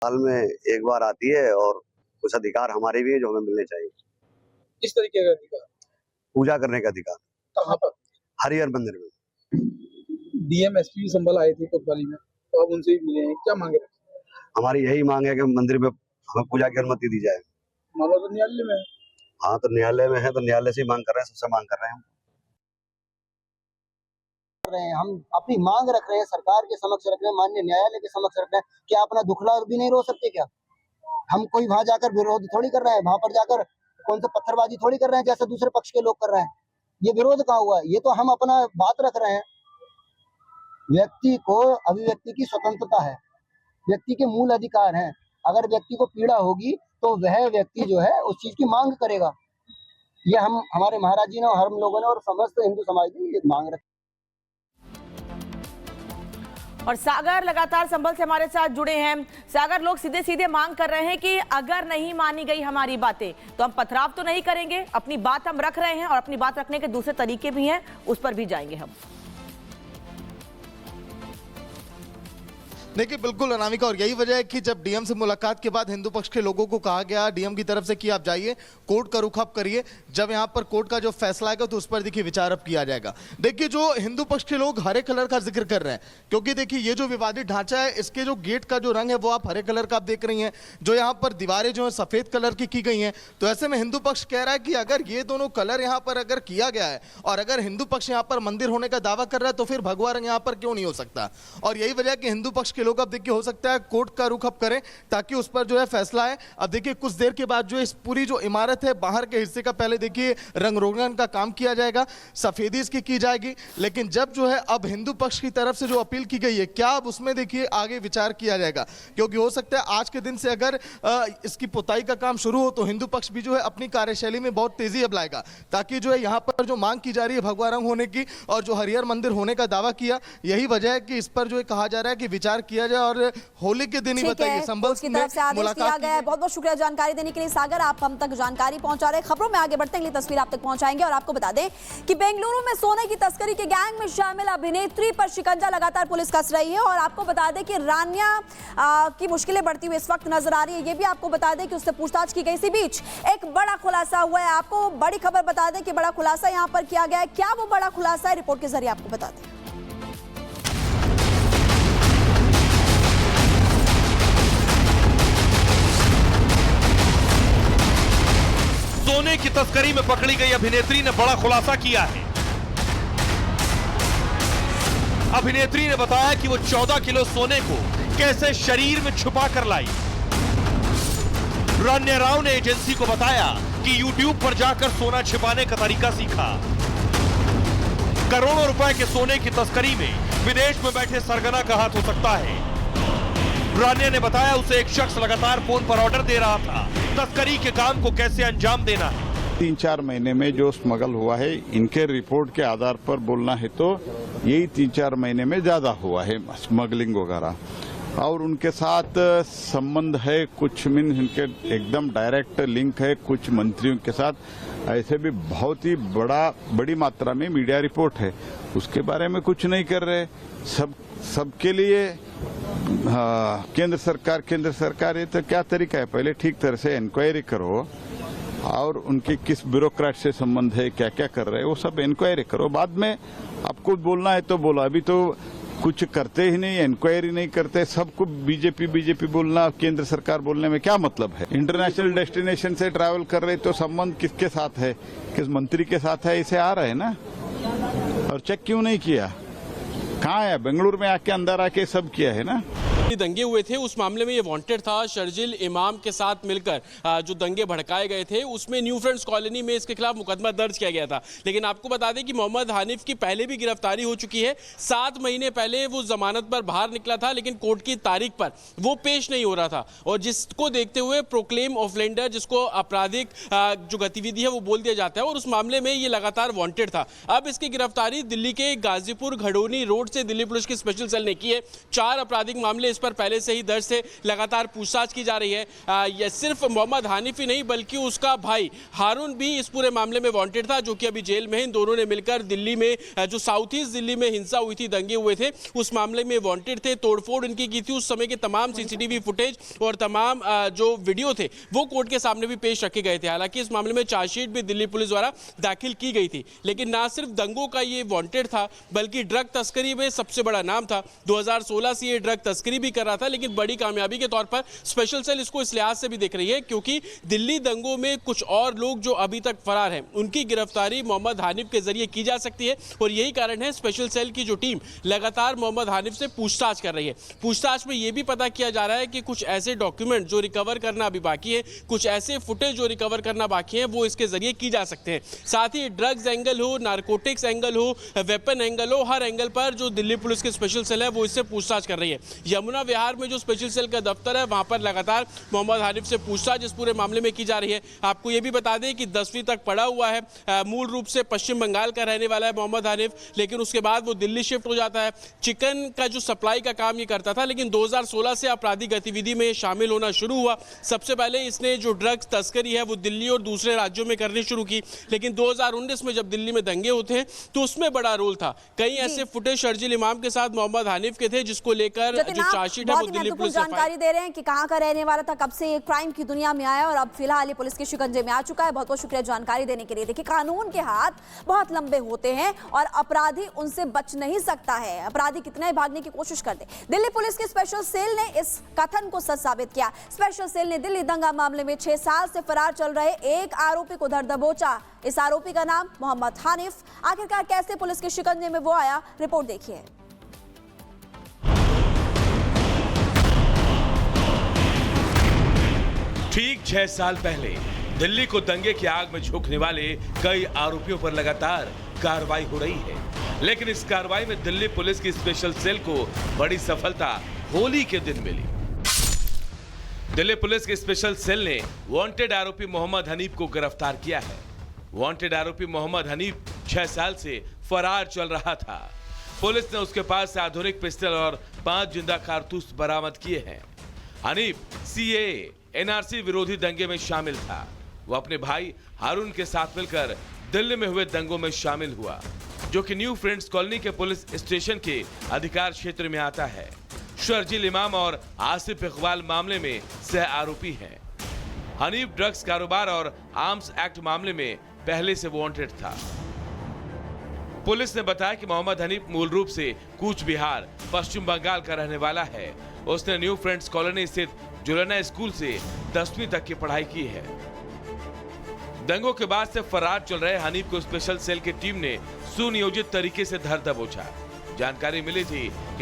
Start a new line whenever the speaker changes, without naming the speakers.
साल में एक बार आती है और कुछ अधिकार हमारे भी हैं जो हमें मिलने चाहिए।
किस तरीके का अधिकार?
पूजा करने का अधिकार।
कहाँ पर?
हरिहर मंदिर में।
डीएम एसपी संभल आए थे कोतवाली में, तो अब उनसे भी मिले हैं, क्या मांगे?
हमारी यही मांग है कि मंदिर में हमें पूजा की अनुमति दी जाए।
मामला तो न्यायालय में है।
हाँ, तो न्यायालय में है, तो न्यायालय से ही मांग कर रहे हैं, सबसे मांग कर रहे हैं
हम अपनी मांग रख रहे हैं, सरकार के समक्ष रख रहे हैं, माननीय न्यायालय के समक्ष रख रहे हैं। क्या अपना दुखला भी नहीं रो सकते क्या? हम कोई वहां जाकर विरोध थोड़ी कर रहे हैं, वहां पर जाकर कौन सा पत्थरबाजी थोड़ी कर रहे हैं जैसे दूसरे पक्ष के लोग कर रहे हैं। ये विरोध कहाँ हुआ है? ये तो हम अपना बात रख रहे हैं। व्यक्ति को अभिव्यक्ति की स्वतंत्रता है, व्यक्ति के मूल अधिकार हैं। अगर व्यक्ति को पीड़ा होगी तो वह व्यक्ति जो है उस चीज की मांग करेगा। ये हम हमारे महाराज जी ने, हम लोगों ने और समस्त हिंदू समाज ने ये मांग रखी।
और सागर लगातार संभल से हमारे साथ जुड़े हैं। सागर, लोग सीधे सीधे मांग कर रहे हैं कि अगर नहीं मानी गई हमारी बातें तो हम पथराव तो नहीं करेंगे, अपनी बात हम रख रहे हैं और अपनी बात रखने के दूसरे तरीके भी हैं, उस पर भी जाएंगे हम।
देखिए बिल्कुल अनामिका, और यही वजह है कि जब डीएम से मुलाकात के बाद हिंदू पक्ष के लोगों को कहा गया डीएम की तरफ से कि आप जाइए कोर्ट का रुख आप करिए, जब यहां पर कोर्ट का जो फैसला आएगा तो उस पर देखिए विचार अब किया जाएगा। देखिए जो हिंदू पक्ष के लोग हरे कलर का जिक्र कर रहे हैं, क्योंकि देखिए ये जो विवादित ढांचा है इसके जो गेट का जो रंग है वो आप हरे कलर का आप देख रही हैं, जो यहाँ पर दीवारें जो है सफेद कलर की गई हैं। तो ऐसे में हिंदू पक्ष कह रहा है कि अगर ये दोनों कलर यहाँ पर अगर किया गया है और अगर हिंदू पक्ष यहाँ पर मंदिर होने का दावा कर रहा है तो फिर भगवा रंग यहाँ पर क्यों नहीं हो सकता। और यही वजह है कि हिंदू पक्ष के लोग अब देखिए हो सकता है कोर्ट का रुख अब करें ताकि उस पर जो है फैसला है। अब देखिए कुछ देर के बाद जो इस पूरी जो इमारत है बाहर के हिस्से का पहले देखिए रंग रोगन का काम किया जाएगा, सफेदी इसकी की जाएगी, लेकिन जब जो है अब हिंदू पक्ष की तरफ से जो अपील की गई है क्या अब उसमें देखिए आगे विचार किया जाएगा, क्योंकि हो सकता है आज के दिन से अगर इसकी पुताई का काम शुरू हो तो हिंदू पक्ष भी जो है अपनी कार्यशैली में बहुत तेजी अब लाएगा, ताकि जो है यहाँ पर जो मांग की जा रही है भगवा रंग होने की और जो हरिहर मंदिर होने का दावा किया, यही वजह है कि इस पर जो कहा जा रहा है कि विचार किया जाए और होली के दिन ही बताइए संभल
की तरफ से आदेश दिया गया है। बहुत बहुत शुक्रिया जानकारी देने के लिए सागर, आप हम तक जानकारी पहुंचा रहे। खबरों में आगे बढ़ते हैं, तस्वीर आप तक पहुंचाएंगे और आपको बता दें कि बेंगलुरु में सोने की तस्करी के गैंग में शामिल अभिनेत्री पर शिकंजा लगातार पुलिस कस रही है और आपको बता दें कि रान्या की मुश्किलें बढ़ती हुई इस वक्त नजर आ रही है। ये भी आपको बता दें कि उससे पूछताछ की गई। इसी बीच एक बड़ा खुलासा हुआ है, आपको बड़ी खबर बता दें कि बड़ा खुलासा यहां पर किया गया है। क्या वो बड़ा खुलासा है, रिपोर्ट के जरिए आपको बता दें।
सोने की तस्करी में पकड़ी गई अभिनेत्री ने बड़ा खुलासा किया है। अभिनेत्री ने बताया कि वो 14 किलो सोने को कैसे शरीर में छुपा कर लाई। रान्या राव ने एजेंसी को बताया कि YouTube पर जाकर सोना छिपाने का तरीका सीखा। करोड़ों रुपए के सोने की तस्करी में विदेश में बैठे सरगना का हाथ हो सकता है। रान्या ने बताया उसे एक शख्स लगातार फोन पर ऑर्डर दे रहा था तस्करी के काम को कैसे अंजाम देना है।
3-4 महीने में जो स्मगल हुआ है, इनके रिपोर्ट के आधार पर बोलना है तो यही 3-4 महीने में ज्यादा हुआ है स्मगलिंग वगैरह, और उनके साथ संबंध है कुछ मीन इनके एकदम डायरेक्ट लिंक है कुछ मंत्रियों के साथ। ऐसे भी बहुत ही बड़ी मात्रा में मीडिया रिपोर्ट है, उसके बारे में कुछ नहीं कर रहे। सबके लिए केंद्र सरकार ये तो क्या तरीका है, पहले ठीक तरह से इंक्वायरी करो और उनकी किस ब्यूरोक्रेट से संबंध है, क्या क्या कर रहे हैं वो सब इंक्वायरी करो, बाद में आपको बोलना है तो बोलो। अभी तो कुछ करते ही नहीं, इंक्वायरी नहीं करते, सबको बीजेपी बोलना, केंद्र सरकार बोलने में क्या मतलब है। इंटरनेशनल डेस्टिनेशन से ट्रैवल कर रहे तो संबंध किसके साथ है, किस मंत्री के साथ है, इसे आ रहे हैं ना। और चेक क्यों नहीं किया, कहाँ है, बेंगलुरु में आके अंदर आके सब किया है ना।
दंगे हुए थे उस मामले में ये वांटेड था। शर्जिल इमाम के साथ मिलकर जो दंगे भड़काए गए थे उसमें न्यू फ्रेंड्स कॉलोनी में इसके खिलाफ मुकदमा दर्ज किया गया था। लेकिन आपको बता दें कि मोहम्मद हानिफ की पहले भी गिरफ्तारी हो चुकी है। 7 महीने पहले वो जमानत पर बाहर निकला था, लेकिन कोर्ट की तारीख पर वो पेश नहीं हो रहा था, और जिसको देखते हुए प्रोक्लेम ऑफलेंडर, जिसको आपराधिक जो गतिविधि है वो बोल दिया जाता है, और उस मामले में ये लगातार वांटेड था। अब इसकी गिरफ्तारी दिल्ली के गाजीपुर घडोनी रोड से दिल्ली पुलिस की स्पेशल सेल ने की है। 4 आपराधिक मामले इस पर पहले से ही दर्ज थे, लगातार पूछताछ की जा रही है। यह सिर्फ मोहम्मद हानिफ ही नहीं बल्कि उसका भाई हारून भी इस पूरे मामले में वांटेड था, जो कि अभी जेल में है। इन दोनों ने मिलकर दिल्ली में जो साउथ ईस्ट दिल्ली में हिंसा हुई थी, दंगे हुए थे, उस मामले में वांटेड थे। तोड़फोड़ इनकी की थी। उस समय के तमाम सीसीटीवी फुटेज और तमाम जो वीडियो थे वो कोर्ट के सामने भी पेश रखे गए थे। हालांकि इस मामले में चार्जशीट भी दिल्ली पुलिस द्वारा दाखिल की गई थी, लेकिन ना सिर्फ दंगों का ये वांटेड था बल्कि ड्रग तस्करी में सबसे बड़ा नाम था। 2016 से ये ड्रग तस्करी भी कर रहा था, लेकिन बड़ी कामयाबी के तौर पर स्पेशल सेल इसको इस लिहाज से भी देख रही है क्योंकि दिल्ली दंगों में कुछ और लोग जो अभी तक फरार हैं उनकी गिरफ्तारी मोहम्मद हानिफ के जरिए की जा सकती है। और यही कारण है स्पेशल सेल की जो टीम लगातार मोहम्मद हानिफ से पूछताछ कर रही है। पूछताछ में यह भी पता किया जा रहा है कि कुछ ऐसे डॉक्यूमेंट जो रिकवर करना अभी बाकी है, कुछ ऐसे फुटेज जो रिकवर करना बाकी है, वो इसके जरिए की जा सकते हैं। साथ ही ड्रग्स एंगल हो, नारकोटिक्स एंगल हो, वेपन एंगल हो, हर एंगल पर जो दिल्ली पुलिस की स्पेशल सेल है वो इससे पूछताछ कर रही है। यमुना विहार में जो स्पेशल सेल का दफ्तर है वहां पर लगातार मोहम्मद हानिफ से पूछताछ इस पूरे मामले में की जा रही है। आपको ये भी बता दें कि 10वीं तक पढ़ा हुआ है, मूल रूप से पश्चिम बंगाल का रहने वाला है मोहम्मद हानिफ, लेकिन उसके बाद वो दिल्ली शिफ्ट हो जाता है। चिकन का जो सप्लाई का काम ये करता था, लेकिन 2016 से आपराधिक गतिविधि में शामिल होना शुरू हुआ। सबसे पहले इसने जो ड्रग्स तस्करी है वो दिल्ली और दूसरे राज्यों में करनी शुरू की, लेकिन 2019 में जब दिल्ली में दंगे होते हैं तो उसमें बड़ा रोल था। कई ऐसे फुटेज शर्जील इमाम के साथ मोहम्मद हानिफ के थे जिसको लेकर जो चार्जशीट है वो दिल्ली पुलिस
जानकारी दे रहे हैं कि कहां का रहने वाला था, कब से क्राइम की दुनिया में आया और अब फिलहाल ये पुलिस के शिकंजे में आ चुका है। बहुत बहुत शुक्रिया जानकारी देने के लिए। देखिए, कानून के हाथ बहुत लंबे होते हैं और अपराधी उनसे बच नहीं सकता है, अपराधी कितना ही भागने की कोशिश कर दे। दिल्ली पुलिस की स्पेशल सेल ने इस कथन को सच साबित किया। स्पेशल सेल ने दिल्ली दंगा मामले में 6 साल से फरार चल रहे एक आरोपी को धर दबोचा। इस आरोपी का नाम मोहम्मद हानिफ। आखिरकार कैसे पुलिस के शिकंजे में वो आया, रिपोर्ट देखिए।
ठीक 6 साल पहले दिल्ली को दंगे की आग में झोंकने वाले कई आरोपियों पर लगातार कार्रवाई हो रही है, लेकिन इस कार्रवाई में दिल्ली पुलिस की स्पेशल सेल को बड़ी सफलता होली के दिन मिली। दिल्ली पुलिस की स्पेशल सेल ने वांटेड आरोपी मोहम्मद हनीफ को गिरफ्तार किया है। वांटेड आरोपी मोहम्मद हनीफ 6 साल से फरार चल रहा था। पुलिस ने उसके पास से आधुनिक पिस्टल और 5 जिंदा कारतूस बरामद किए हैं। हनीफ सीएए एनआरसी विरोधी दंगे में शामिल था। वो अपने भाई हारून के साथ मिलकर दिल्ली में हुए दंगों में शामिल हुआ, जो कि न्यू फ्रेंड्स कॉलोनी के पुलिस स्टेशन के अधिकार क्षेत्र में आता है। शर्जील इमाम और आसिफ इकबाल मामले में सह आरोपी हैं। हनीफ ड्रग्स कारोबार और आर्म्स एक्ट मामले में पहले से वांटेड था। पुलिस ने बताया कि मोहम्मद हनीफ मूल रूप से कूच बिहार, पश्चिम बंगाल का रहने वाला है। उसने न्यू फ्रेंड्स कॉलोनी स्थित जुलेना स्कूल से 10वीं तक की पढ़ाई की है। दंगों के बाद से फरार चल रहे हनीफ को स्पेशल सेल की टीम ने सुनियोजित तरीके से धर दबोचा। जानकारी मिली थी